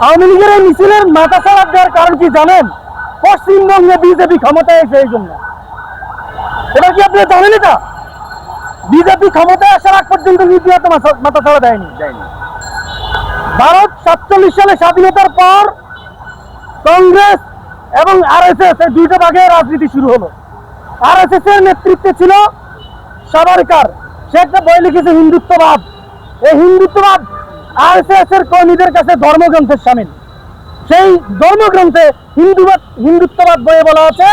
আওয়ামী লীগের এই মিছিলের মাথা ছাড়া দেওয়ার কারণ কি জানেন? পশ্চিমবঙ্গে বিজেপি ক্ষমতায় এসে এই জন্য। এটা কি আপনি জানেন? এটা বিজেপি ক্ষমতায় আসার আগ পর্যন্ত নীতিগত মাথা ছাড়া দেয়নি। ভারত 47 সালে স্বাধীনতার পর কংগ্রেস এবং আরএসএস এই দুইটা ভাগে রাজনীতি শুরু হলো। আরএসএস এর নেতৃত্বে ছিল সাভারকার, সে একটা বই লিখেছে হিন্দুত্ববাদ। এই হিন্দুত্ববাদ আরএসএস এর কর্মীদের কাছে ধর্মগ্রন্থের শামিল। সেই ধর্মগ্রন্থে হিন্দুত্ববাদ বইয়ে বলা আছে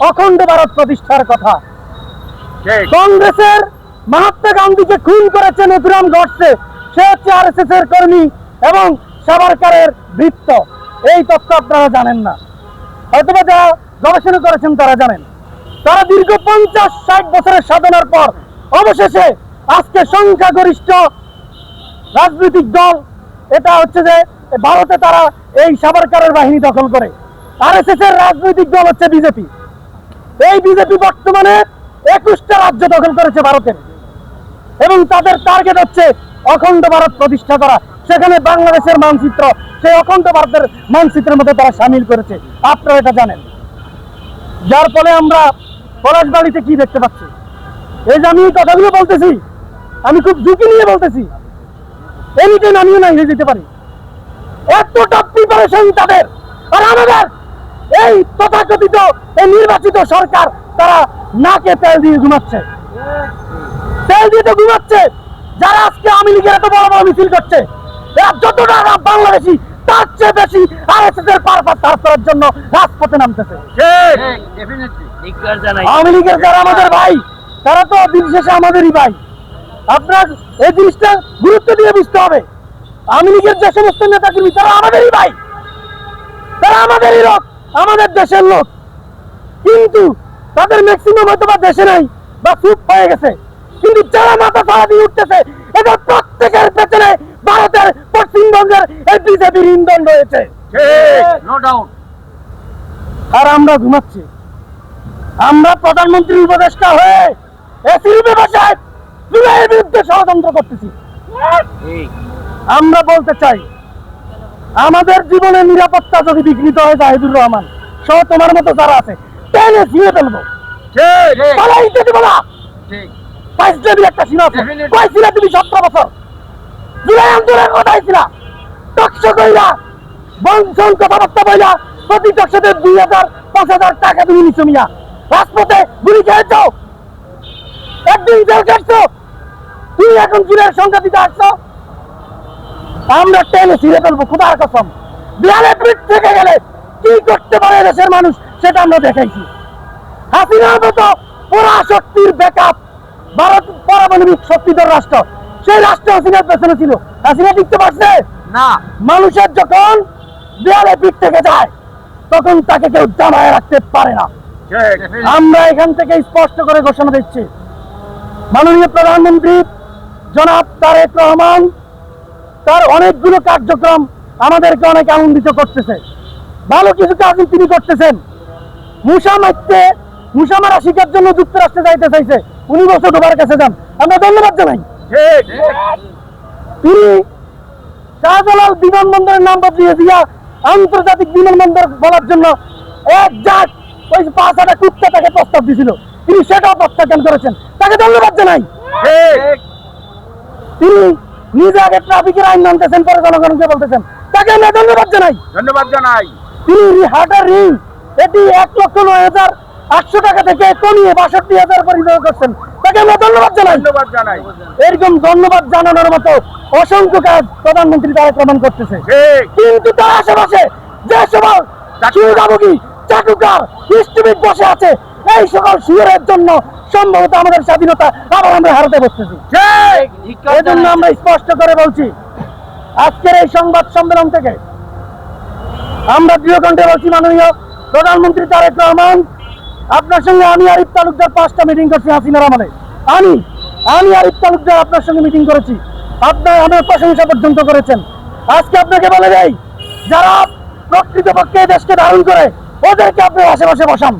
অখণ্ড ভারত প্রতিষ্ঠার কথা। কংগ্রেসের মহাত্মা গান্ধীকে খুন করেছে নথুরাম গডসে, সে হচ্ছে আরএসএস এর কর্মী এবং সাভারকারের বৃত্ত। এই তথ্য আপনারা জানেন না, হয়তোবা যারা গবেষণা করেছেন তারা জানেন। তারা দীর্ঘ 50-60 বছরের সাধনার পর অবশেষে আজকে সংখ্যাগরিষ্ঠ রাজনৈতিক দল, এটা হচ্ছে যে ভারতে তারা এই সাভারকারের বাহিনী দখল করে। আরএসএস এর রাজনৈতিক দল হচ্ছে বিজেপি। এই বিজেপি বর্তমানে 21টা রাজ্য দখল করেছে ভারতের, এবং তাদের টার্গেট হচ্ছে অখণ্ড ভারত প্রতিষ্ঠা করা। সেখানে বাংলাদেশের মানচিত্র সেই অখণ্ড ভারতের মানচিত্রের মধ্যে তারা সামিল করেছে, আপনারা এটা জানেন। যার ফলে আমরা পলাশবাড়িতে কি দেখতে পাচ্ছি? এই যে আমি এই কথাগুলো বলতেছি, আমি খুব ঝুঁকি নিয়ে বলতেছি, এনিটাইম আমিও না হয়ে যেতে পারি, এতটা প্রিপারেশন তাদের। আর আমাদের এই তথাকথিত এই নির্বাচিত সরকার তারা নাকে তেল দিয়ে ঘুমাচ্ছে, তেল দিয়ে তো ঘুমাচ্ছে। যারা আজকে আওয়ামী লীগের এত বড় বড় মিছিল করছে, এরা যতটা বাংলাদেশি তার চেয়ে বেশি আরএসএস এর পারপাস সার্ভ করার জন্য রাজপথে নামতেছে। আওয়ামী লীগের যারা আমাদের ভাই, তারা তো দিন শেষে আমাদেরই ভাই। আপনার এই জিনিসটা গুরুত্ব দিয়ে বুঝতে হবে। আওয়ামী লীগের যে সমস্ত নেতাকর্মী তারা আমাদেরই ভাই, তারা আমাদেরই লোক, আমাদের দেশের লোক, কিন্তু তাদের ম্যাক্সিমাম হয়তো বা দেশে নাই বা চুপ হয়ে গেছে। কিন্তু যারা মাথা ছাড়া দিয়ে উঠতেছে, এদের প্রত্যেকের পেছনে ভারতের পশ্চিমবঙ্গের এই বিজেপির ইন্ধন রয়েছে। আর আমরা ঘুমাচ্ছি। আমরা প্রধানমন্ত্রীর উপদেষ্টা হয়ে এসির ব্যবসায় জুলাইয়ের বিরুদ্ধে ষড়যন্ত্র করতেছি। আমরা বলতে চাই, আমাদের জীবনের নিরাপত্তা যদি বিঘ্নিত হয় জাহিদুর রহমান সহ তোমার মতো যারা আছে, টেনে ছিঁড়ে ফেলবো। একটা সীমা আছে। কইছিলা তুমি 17 বছর জুলাই আন্দোলনের কথাই ছিল, টকশো কইরা বংশন কথাবার্তা বইলা প্রতি টকশোতে 2000-5000 টাকা তুমি নিছো মিয়া। রাজপথে গুলি খেয়েছো, একদিন জেল কাটছো, তুমি এখন জুলাইয়ের সংখ্যা দিতে আসছো। আমরা টেনে ছিঁড়ে ফেলবো খোদার কসম। দেয়ালে পিঠ থেকে গেলে কি করতে পারে দেশের মানুষ সেটা আমরা দেখাইছি। হাসিনার মতো পুরা শক্তির ব্যাকআপ ভারত পারমাণবিক শক্তিধর রাষ্ট্র, সেই রাষ্ট্র হাসিনার পেছনে ছিল। হাসিনা টিকতে পারছে না। মানুষের যখন দেয়ালে পিঠ থেকে যায় তখন তাকে কেউ জামায় রাখতে পারে না। আমরা এখান থেকে স্পষ্ট করে ঘোষণা দিচ্ছি, মাননীয় প্রধানমন্ত্রী জনাব তারেক রহমান তার অনেকগুলো কার্যক্রম আমাদেরকে অনেক আনন্দিত করতেছে। ভালো কিছু কাজ তিনি করতেছেন। মুসা মারা শিকার জন্য যুক্তরাষ্ট্রে যাইতে চাইছে, উনি বছর ডোবার কাছে যান, আমরা ধন্যবাদ জানাই। তিনি শাহজালাল বিমানবন্দরের নাম বদলিয়ে দিয়া আন্তর্জাতিক বিমানবন্দর বলার জন্য এক জাত ওই 5-6টা কুত্তা তাকে প্রস্তাব দিয়েছিল, তিনি সেটাও প্রত্যাখ্যান করেছেন, তাকে ধন্যবাদ জানাই। তিনি নিজে আগে ট্রাফিকের আইন মানতেছেন, পরে জনগণকে বলতেছেন, তাকে আমরা ধন্যবাদ জানাই। তিনি হার্টার রিং এটি 1,09,800 টাকা থেকে কমিয়ে 62,000 পরিমাণ করছেন, তাকে আমরা ধন্যবাদ জানাই। এরকম ধন্যবাদ জানানোর মতো অসংখ্য কাজ প্রধানমন্ত্রী তারেক রহমান করতেছে। কিন্তু তার আশেপাশে যে সকল সুবিধাভোগী চাটুকার হিস্ট্রিক বসে আছে, এই সকল সুরের জন্য সম্ভবত আমাদের স্বাধীনতা আবার আমরা হারাতে বসতেছি। এই জন্য আমরা স্পষ্ট করে বলছি, আজকের এই সংবাদ সম্মেলন থেকে আমরা দৃঢ় কণ্ঠে বলছি, মাননীয় প্রধানমন্ত্রী তারেক রহমান, আপনার সঙ্গে আমি আরিফ তালুকদার 5টা মিটিং করছি হাসিনার আমলে। আমি আরিফ তালুকদার আপনার সঙ্গে মিটিং করেছি, আপনার আমার প্রশংসা পর্যন্ত করেছেন। আজকে আপনাকে বলে দেই, যারা প্রকৃতপক্ষে দেশকে ধারণ করে ওদেরকে আপনি আশেপাশে বসান।